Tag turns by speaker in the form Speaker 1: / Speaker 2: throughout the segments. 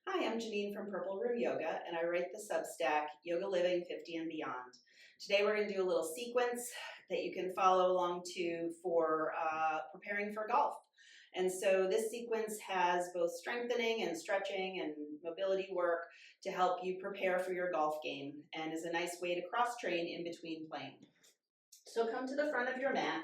Speaker 1: Hi, I'm Janine from Purple Room Yoga, and I write the Substack Yoga Living 50 and Beyond. Today we're going to do a little sequence that you can follow along to for preparing for golf. And so this sequence has both strengthening and stretching and mobility work to help you prepare for your golf game and is a nice way to cross-train in between playing. So come to the front of your mat,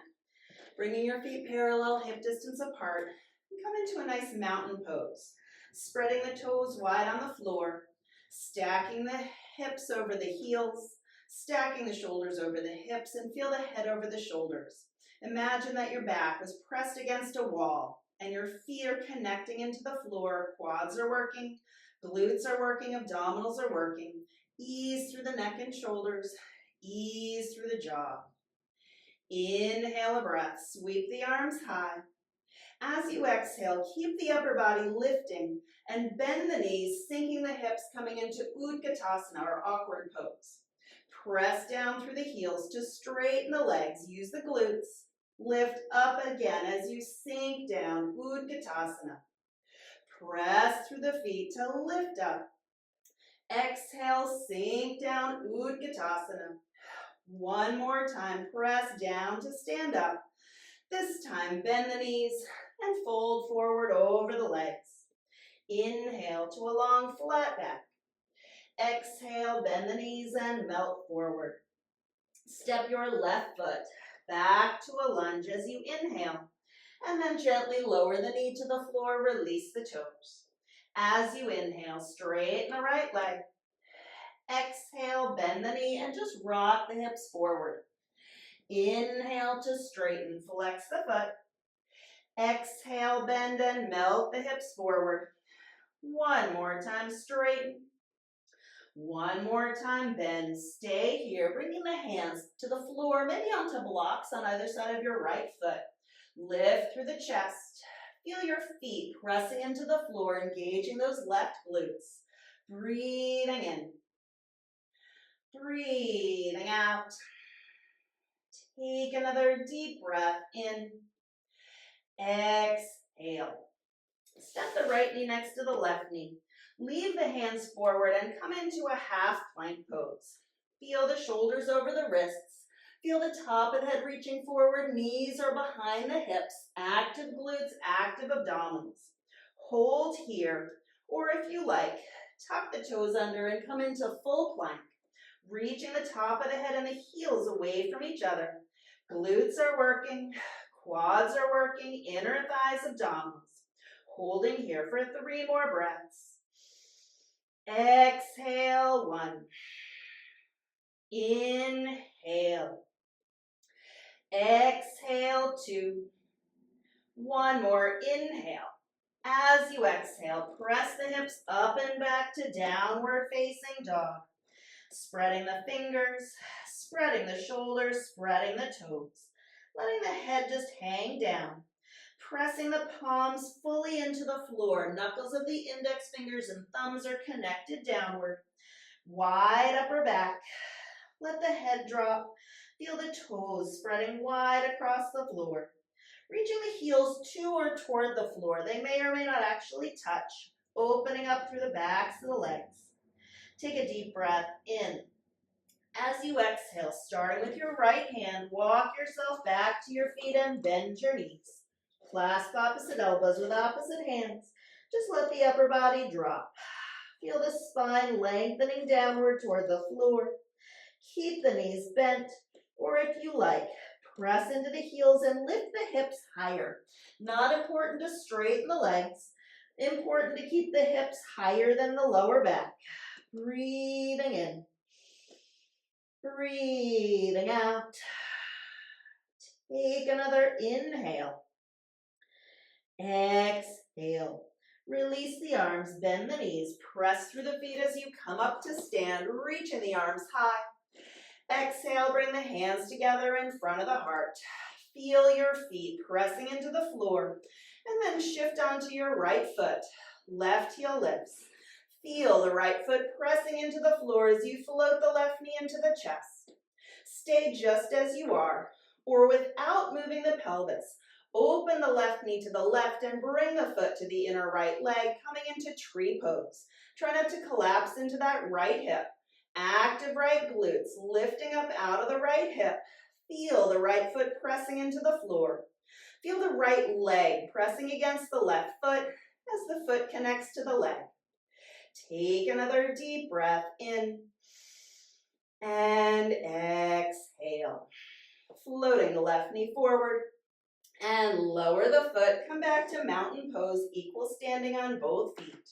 Speaker 1: bringing your feet parallel, hip distance apart, and come into a nice mountain pose. Spreading the toes wide on the floor, stacking the hips over the heels, stacking the shoulders over the hips, and feel the head over the shoulders. Imagine that your back was pressed against a wall and your feet are connecting into the floor. Quads are working, glutes are working, abdominals are working. Ease through the neck and shoulders, ease through the jaw. Inhale a breath, sweep the arms high. As you exhale, keep the upper body lifting and bend the knees, sinking the hips, coming into Utkatasana or awkward pose. Press down through the heels to straighten the legs. Use the glutes. Lift up again as you sink down, Utkatasana. Press through the feet to lift up. Exhale, sink down, Utkatasana. One more time, press down to stand up. This time, bend the knees and fold forward over the legs. Inhale to a long flat back. Exhale, bend the knees and melt forward. Step your left foot back to a lunge as you inhale, and then gently lower the knee to the floor, release the toes. As you inhale, straighten the right leg. Exhale, bend the knee and just rock the hips forward. Inhale to straighten, flex the foot. Exhale, bend and melt the hips forward. One more time, straighten. One more time, bend. Stay here, bringing the hands to the floor, maybe onto blocks on either side of your right foot. Lift through the chest. Feel your feet pressing into the floor, engaging those left glutes. Breathing in. Breathing out. Take another deep breath in. Exhale. Step the right knee next to the left knee. Leave the hands forward and come into a half plank pose. Feel the shoulders over the wrists. Feel the top of the head reaching forward. Knees are behind the hips. Active glutes, active abdominals. Hold here, or if you like, tuck the toes under and come into full plank. Reaching the top of the head and the heels away from each other. Glutes are working, quads are working, inner thighs, abdominals. Holding here for 3 more breaths. Exhale, 1. Inhale. Exhale, 2. One more, inhale. As you exhale, press the hips up and back to downward facing dog. Spreading the fingers, spreading the shoulders, spreading the toes. Letting the head just hang down. Pressing the palms fully into the floor. Knuckles of the index fingers and thumbs are connected downward. Wide upper back. Let the head drop. Feel the toes spreading wide across the floor. Reaching the heels to or toward the floor. They may or may not actually touch. Opening up through the backs of the legs. Take a deep breath in. As you exhale, starting with your right hand, walk yourself back to your feet and bend your knees. Clasp opposite elbows with opposite hands. Just let the upper body drop. Feel the spine lengthening downward toward the floor. Keep the knees bent, or if you like, press into the heels and lift the hips higher. Not important to straighten the legs. Important to keep the hips higher than the lower back. Breathing in. Breathing out. Take another inhale. Exhale. Release the arms, bend the knees, press through the feet as you come up to stand, reaching the arms high. Exhale, bring the hands together in front of the heart. Feel your feet pressing into the floor, and then shift onto your right foot. Left heel lifts. Feel the right foot pressing into the floor as you float the left knee into the chest. Stay just as you are, or without moving the pelvis. Open the left knee to the left and bring the foot to the inner right leg, coming into tree pose. Try not to collapse into that right hip. Active right glutes, lifting up out of the right hip. Feel the right foot pressing into the floor. Feel the right leg pressing against the left foot as the foot connects to the leg. Take another deep breath in and exhale. Floating the left knee forward and lower the foot. Come back to mountain pose, equal standing on both feet.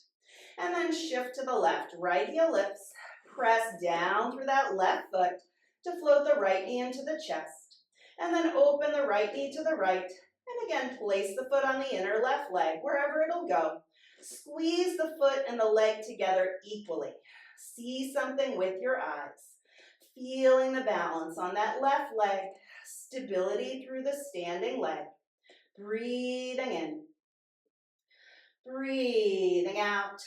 Speaker 1: And then shift to the left. Right heel lifts. Press down through that left foot to float the right knee into the chest. And then open the right knee to the right. And again, place the foot on the inner left leg, wherever it'll go. Squeeze the foot and the leg together equally. See something with your eyes. Feeling the balance on that left leg. Stability through the standing leg. Breathing in. Breathing out.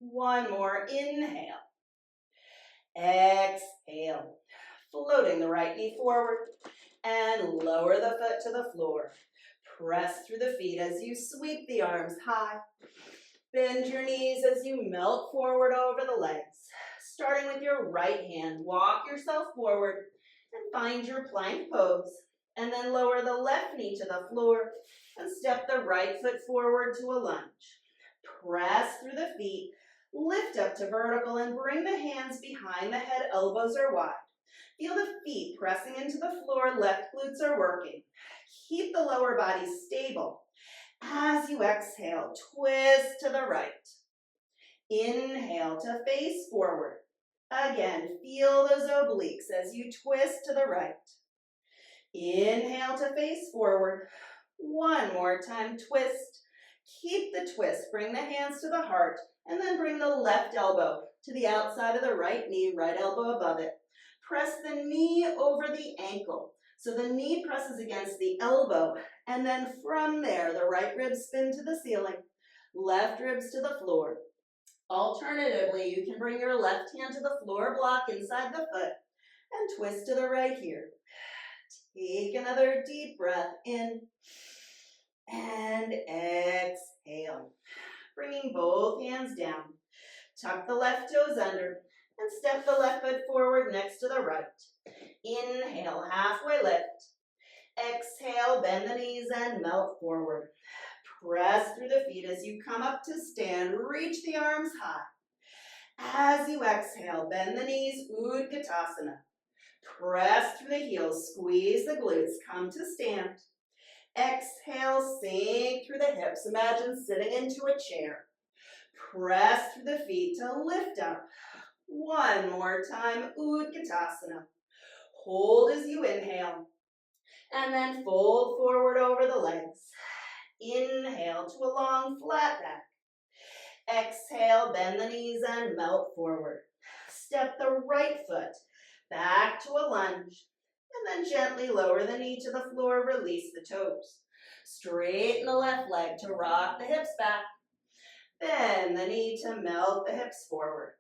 Speaker 1: One more. Inhale. Exhale. Floating the right knee forward and lower the foot to the floor. Press through the feet as you sweep the arms high. Bend your knees as you melt forward over the legs. Starting with your right hand, walk yourself forward and find your plank pose. And then lower the left knee to the floor and step the right foot forward to a lunge. Press through the feet, lift up to vertical and bring the hands behind the head, elbows are wide. Feel the feet pressing into the floor, left glutes are working. Keep the lower body stable. As you exhale, twist to the right. Inhale to face forward. Again, feel those obliques as you twist to the right. Inhale to face forward. One more time, twist. Keep the twist. Bring the hands to the heart, and then bring the left elbow to the outside of the right knee, right elbow above it. Press the knee over the ankle. So the knee presses against the elbow, and then from there, the right ribs spin to the ceiling, left ribs to the floor. Alternatively, you can bring your left hand to the floor block inside the foot and twist to the right here. Take another deep breath in and exhale. Bringing both hands down. Tuck the left toes under and step the left foot forward next to the right. Inhale, halfway lift. Exhale, bend the knees and melt forward. Press through the feet as you come up to stand. Reach the arms high. As you exhale, bend the knees, Utkatasana. Press through the heels, squeeze the glutes, come to stand. Exhale, sink through the hips. Imagine sitting into a chair. Press through the feet to lift up. One more time, Utkatasana. Hold as you inhale. And then fold forward over the legs. Inhale to a long flat back. Exhale, bend the knees and melt forward. Step the right foot back to a lunge. And then gently lower the knee to the floor, release the toes. Straighten the left leg to rock the hips back. Bend the knee to melt the hips forward.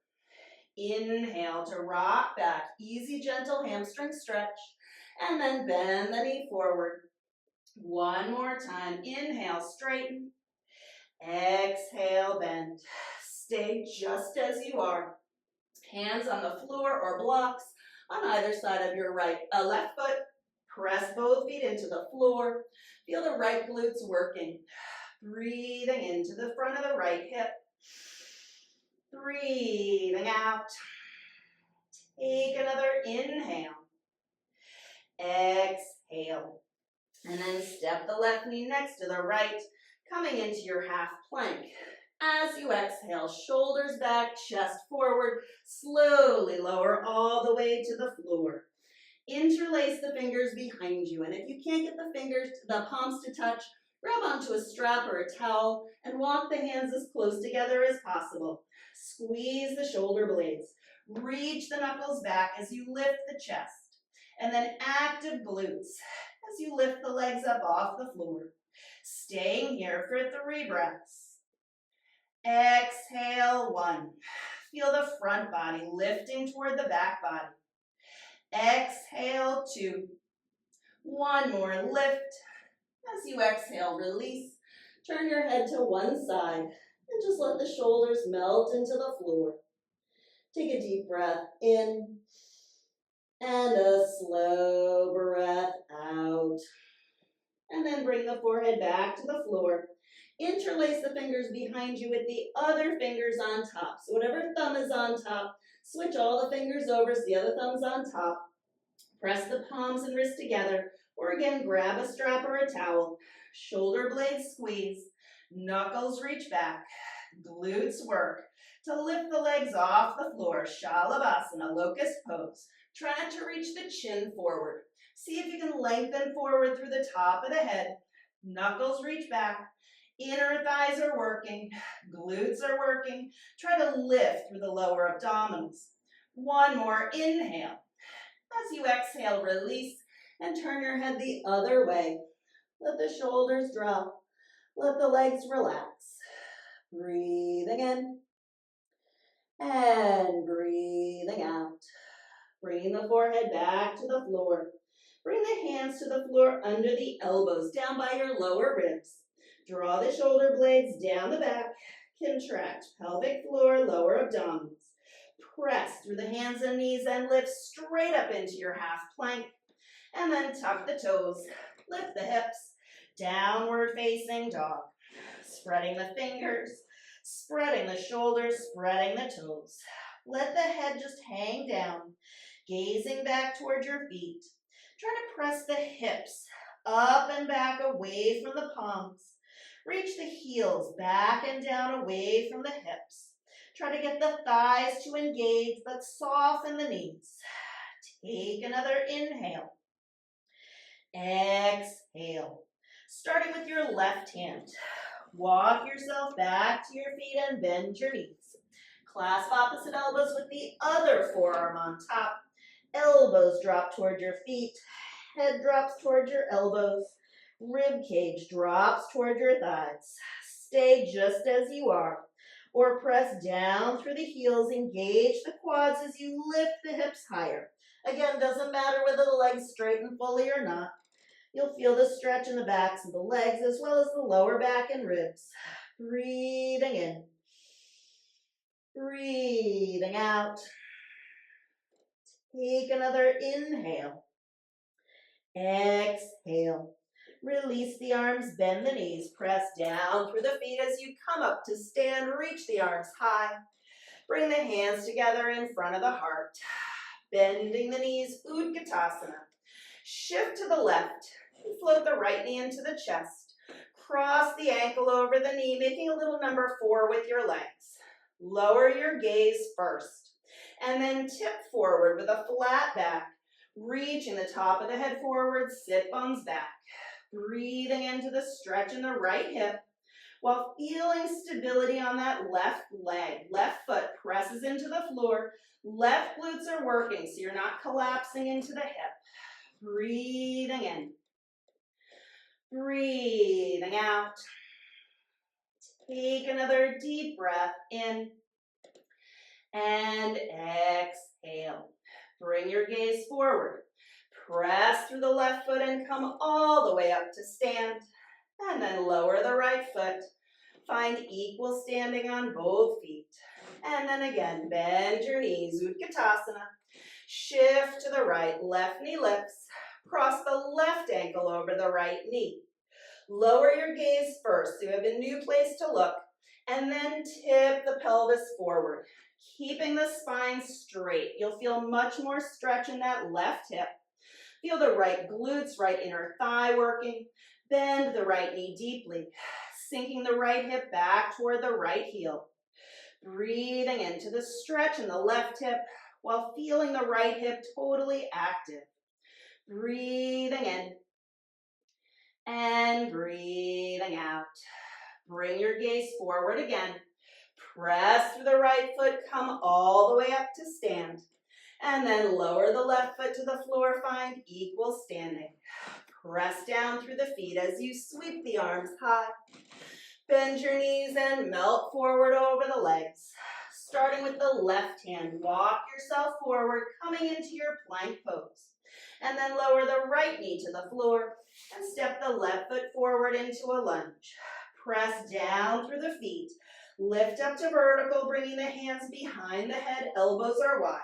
Speaker 1: Inhale to rock back, easy gentle hamstring stretch. And then bend the knee forward. One more time, inhale, straighten. Exhale, bend. Stay just as you are. Hands on the floor or blocks on either side of your left foot. Press both feet into the floor. Feel the right glutes working. Breathing into the front of the right hip. Breathing out. Take another inhale. Exhale. And then step the left knee next to the right, coming into your half plank. As you exhale, shoulders back, chest forward, slowly lower all the way to the floor. Interlace the fingers behind you, and if you can't get the palms to touch, grab onto a strap or a towel and walk the hands as close together as possible. Squeeze the shoulder blades. Reach the knuckles back as you lift the chest. And then active glutes as you lift the legs up off the floor. Staying here for 3 breaths. Exhale, 1. Feel the front body lifting toward the back body. Exhale, 2. One more lift. As you exhale, release. Turn your head to one side and just let the shoulders melt into the floor. Take a deep breath in and a slow breath out. And then bring the forehead back to the floor. Interlace the fingers behind you with the other fingers on top. So whatever thumb is on top, switch all the fingers over so the other thumb's on top. Press the palms and wrists together, or again, grab a strap or a towel. Shoulder blades squeeze, knuckles reach back, glutes work. To lift the legs off the floor, Shalabhasana, locust pose. Try not to reach the chin forward. See if you can lengthen forward through the top of the head. Knuckles reach back. Inner thighs are working. Glutes are working. Try to lift through the lower abdominals. One more, inhale. As you exhale, release and turn your head the other way. Let the shoulders drop. Let the legs relax. Breathing in and breathing out. Bringing the forehead back to the floor. Bring the hands to the floor under the elbows, down by your lower ribs. Draw the shoulder blades down the back. Contract pelvic floor, lower abdominals. Press through the hands and knees and lift straight up into your half plank. And then tuck the toes. Lift the hips. Downward facing dog. Spreading the fingers. Spreading the shoulders. Spreading the toes. Let the head just hang down. Gazing back toward your feet. Try to press the hips up and back away from the palms. Reach the heels back and down away from the hips. Try to get the thighs to engage, but soften the knees. Take another inhale. Exhale. Starting with your left hand. Walk yourself back to your feet and bend your knees. Clasp opposite elbows with the other forearm on top. Elbows drop toward your feet. Head drops toward your elbows. Rib cage drops toward your thighs. Stay just as you are. Or press down through the heels. Engage the quads as you lift the hips higher. Again, doesn't matter whether the legs straighten fully or not. You'll feel the stretch in the backs of the legs as well as the lower back and ribs. Breathing in. Breathing out. Take another inhale. Exhale. Release the arms, bend the knees, press down through the feet as you come up to stand, reach the arms high. Bring the hands together in front of the heart. Bending the knees, Utkatasana. Shift to the left and float the right knee into the chest. Cross the ankle over the knee, making a little number 4 with your legs. Lower your gaze first, and then tip forward with a flat back, reaching the top of the head forward, sit bones back. Breathing into the stretch in the right hip, while feeling stability on that left leg. Left foot presses into the floor. Left glutes are working, so you're not collapsing into the hip. Breathing in. Breathing out. Take another deep breath in and exhale. Bring your gaze forward. Press through the left foot and come all the way up to stand. And then lower the right foot. Find equal standing on both feet. And then again, bend your knees, Utkatasana. Shift to the right, left knee lifts. Cross the left ankle over the right knee. Lower your gaze first, so you have a new place to look. And then tip the pelvis forward, keeping the spine straight. You'll feel much more stretch in that left hip. Feel the right glutes, right inner thigh working. Bend the right knee deeply, sinking the right hip back toward the right heel. Breathing into the stretch in the left hip while feeling the right hip totally active. Breathing in and breathing out. Bring your gaze forward again. Press through the right foot, come all the way up to stand. And then lower the left foot to the floor, find equal standing. Press down through the feet as you sweep the arms high. Bend your knees and melt forward over the legs. Starting with the left hand, walk yourself forward, coming into your plank pose. And then lower the right knee to the floor and step the left foot forward into a lunge. Press down through the feet. Lift up to vertical, bringing the hands behind the head, elbows are wide.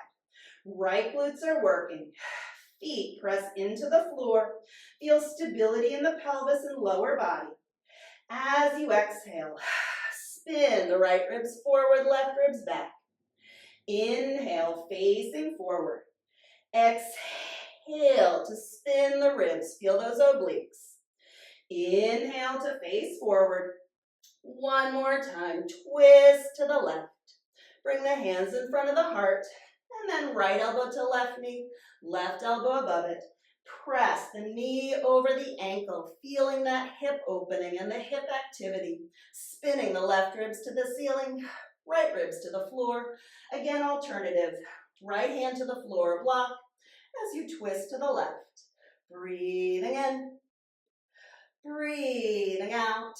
Speaker 1: Right glutes are working. Feet press into the floor. Feel stability in the pelvis and lower body. As you exhale, spin the right ribs forward, left ribs back. Inhale, facing forward. Exhale to spin the ribs. Feel those obliques. Inhale to face forward. One more time. Twist to the left. Bring the hands in front of the heart. And then right elbow to left knee, left elbow above it. Press the knee over the ankle, feeling that hip opening and the hip activity. Spinning the left ribs to the ceiling, right ribs to the floor. Again, alternative. Right hand to the floor, block as you twist to the left. Breathing in, breathing out.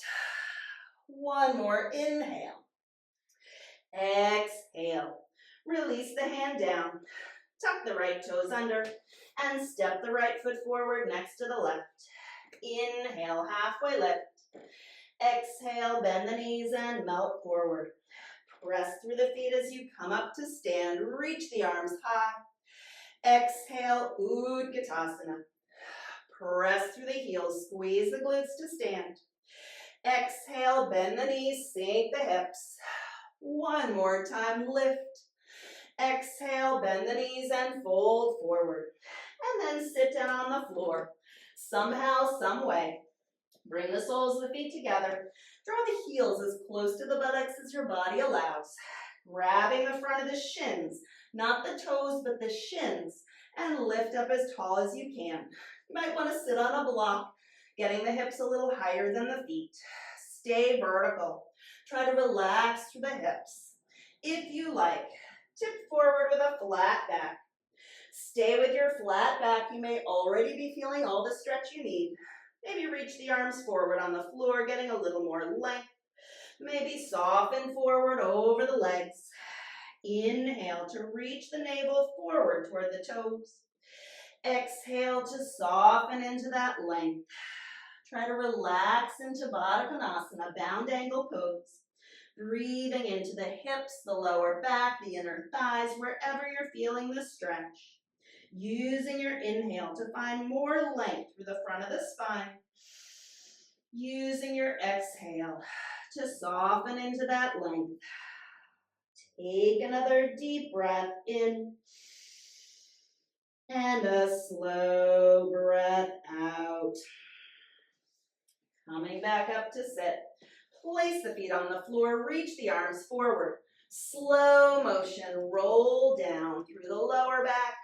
Speaker 1: One more inhale. Exhale. Release the hand down. Tuck the right toes under and step the right foot forward next to the left. Inhale, halfway lift. Exhale, bend the knees and melt forward. Press through the feet as you come up to stand. Reach the arms high. Exhale, Utkatasana. Press through the heels. Squeeze the glutes to stand. Exhale, bend the knees, sink the hips. One more time, lift. Exhale, bend the knees and fold forward. And then sit down on the floor. Somehow, some way, bring the soles of the feet together. Draw the heels as close to the buttocks as your body allows. Grabbing the front of the shins, not the toes, but the shins, and lift up as tall as you can. You might want to sit on a block, getting the hips a little higher than the feet. Stay vertical. Try to relax through the hips. If you like, tip forward with a flat back. Stay with your flat back. You may already be feeling all the stretch you need. Maybe reach the arms forward on the floor, getting a little more length. Maybe soften forward over the legs. Inhale to reach the navel forward toward the toes. Exhale to soften into that length. Try to relax into Baddha Konasana, bound angle pose. Breathing into the hips, the lower back, the inner thighs, wherever you're feeling the stretch. Using your inhale to find more length through the front of the spine. Using your exhale to soften into that length. Take another deep breath in. And a slow breath out. Coming back up to sit. Place the feet on the floor, reach the arms forward. Slow motion, roll down through the lower back,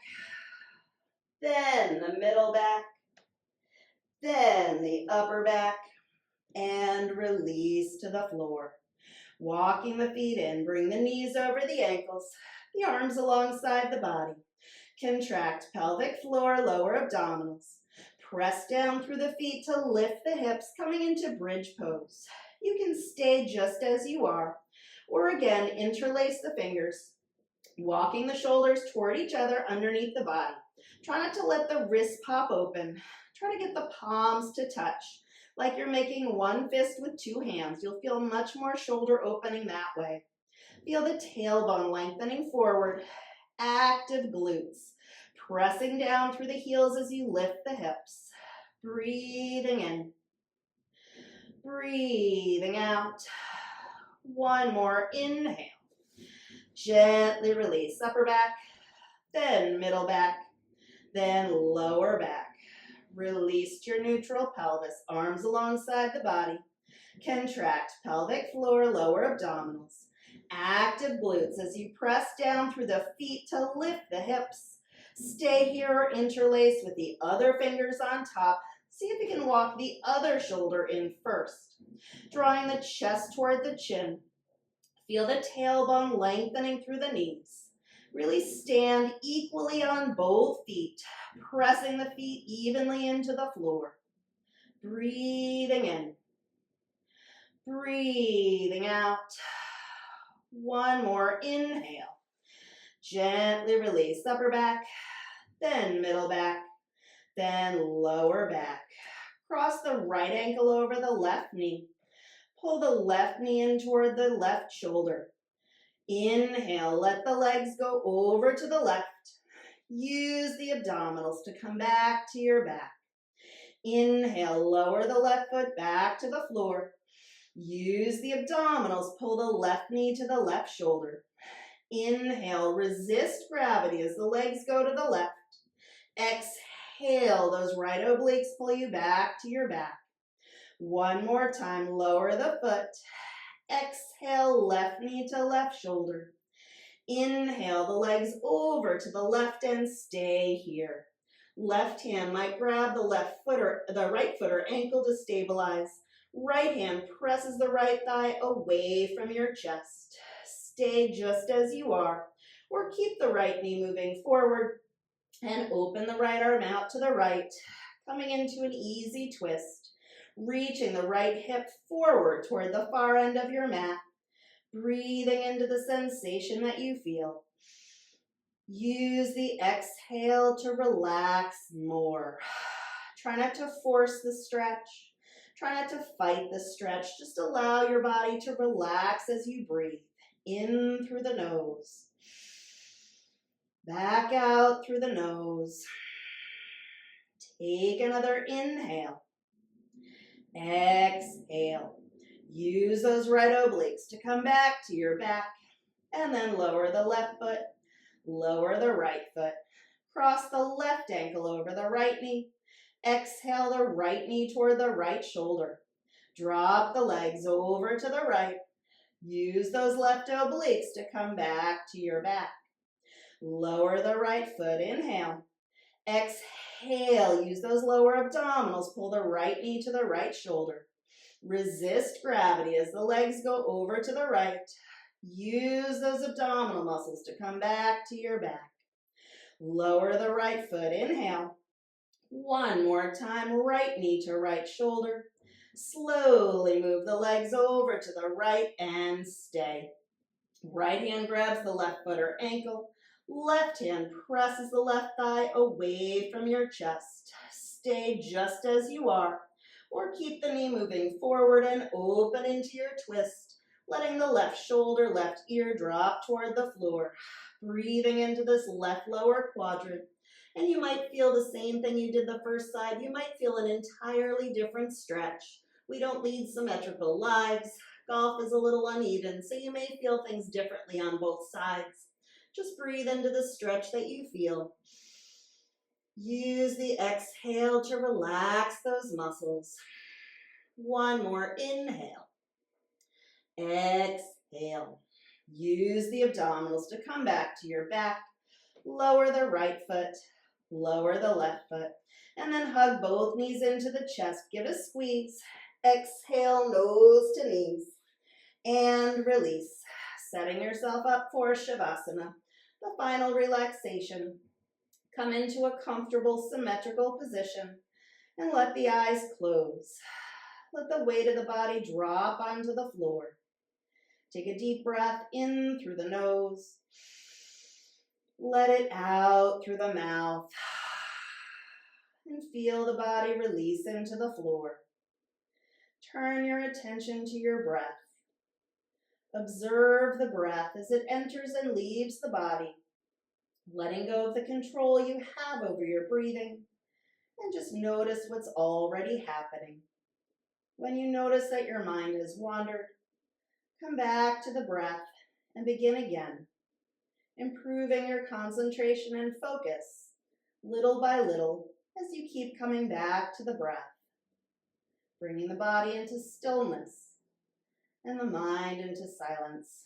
Speaker 1: then the middle back, then the upper back, and release to the floor. Walking the feet in, bring the knees over the ankles, the arms alongside the body. Contract pelvic floor, lower abdominals. Press down through the feet to lift the hips, coming into bridge pose. You can stay just as you are, or again, interlace the fingers, walking the shoulders toward each other underneath the body. Try not to let the wrists pop open. Try to get the palms to touch, like you're making one fist with two hands. You'll feel much more shoulder opening that way. Feel the tailbone lengthening forward, active glutes, pressing down through the heels as you lift the hips. Breathing in. Breathing out. One more inhale. Gently release upper back, then middle back, then lower back. Release your neutral pelvis, arms alongside the body. Contract pelvic floor, lower abdominals. Active glutes as you press down through the feet to lift the hips. Stay here or interlace with the other fingers on top. See if you can walk the other shoulder in first. Drawing the chest toward the chin. Feel the tailbone lengthening through the knees. Really stand equally on both feet, pressing the feet evenly into the floor. Breathing in. Breathing out. One more inhale. Gently release upper back, then middle back, Then lower back. Cross the right ankle over the left knee. Pull the left knee in toward the left shoulder. Inhale, let the legs go over to the left. Use the abdominals to come back to your back. Inhale, lower the left foot back to the floor. Use the abdominals, pull the left knee to the left shoulder. Inhale, resist gravity as the legs go to the left. Exhale, those right obliques pull you back to your back. One more time, lower the foot. Exhale, left knee to left shoulder. Inhale, the legs over to the left and stay here. Left hand might grab the right foot or ankle to stabilize. Right hand presses the right thigh away from your chest. Stay just as you are, or keep the right knee moving forward and open the right arm out to the right, coming into an easy twist, reaching the right hip forward toward the far end of your mat, breathing into the sensation that you feel. Use the exhale to relax more. Try not to force the stretch. Try not to fight the stretch. Just allow your body to relax as you breathe. In through the nose. Back out through the nose. Take another inhale. Exhale. Use those right obliques to come back to your back. And then lower the left foot. Lower the right foot. Cross the left ankle over the right knee. Exhale the right knee toward the right shoulder. Drop the legs over to the right. Use those left obliques to come back to your back. Lower the right foot. Inhale. Exhale. Use those lower abdominals. Pull the right knee to the right shoulder. Resist gravity as the legs go over to the right. Use those abdominal muscles to come back to your back. Lower the right foot. Inhale. One more time, right knee to right shoulder. Slowly move the legs over to the right and stay. Right hand grabs the left foot or ankle. Left hand presses the left thigh away from your chest. Stay just as you are, or keep the knee moving forward and open into your twist, letting the left shoulder, left ear drop toward the floor. Breathing into this left lower quadrant. And you might feel the same thing you did the first side. You might feel an entirely different stretch. We don't lead symmetrical lives. Golf is a little uneven, so you may feel things differently on both sides. Just breathe into the stretch that you feel. Use the exhale to relax those muscles. One more inhale. Exhale. Use the abdominals to come back to your back. Lower the right foot. Lower the left foot. And then hug both knees into the chest. Give a squeeze. Exhale, nose to knees. And release. Setting yourself up for Shavasana, the final relaxation. Come into a comfortable, symmetrical position and let the eyes close. Let the weight of the body drop onto the floor. Take a deep breath in through the nose. Let it out through the mouth. And feel the body release into the floor. Turn your attention to your breath. Observe the breath as it enters and leaves the body, letting go of the control you have over your breathing, and just notice what's already happening. When you notice that your mind has wandered, come back to the breath and begin again, improving your concentration and focus little by little as you keep coming back to the breath, bringing the body into stillness and the mind into silence.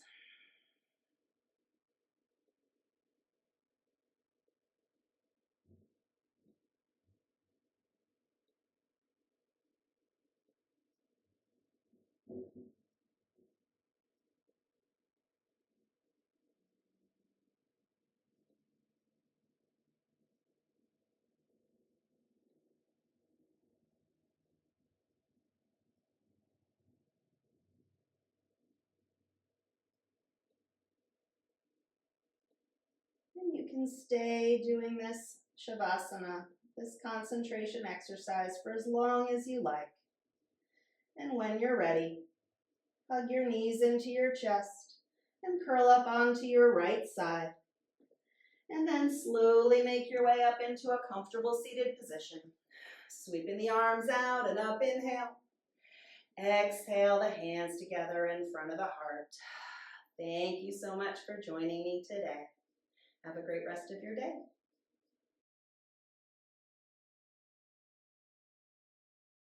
Speaker 1: And you can stay doing this Shavasana this concentration exercise for as long as you like. And when you're ready, hug your knees into your chest and curl up onto your right side. And then slowly make your way up into a comfortable seated position. Sweeping the arms out and up, inhale. Exhale the hands together in front of the heart. Thank you so much for joining me today. Have a great rest of your day.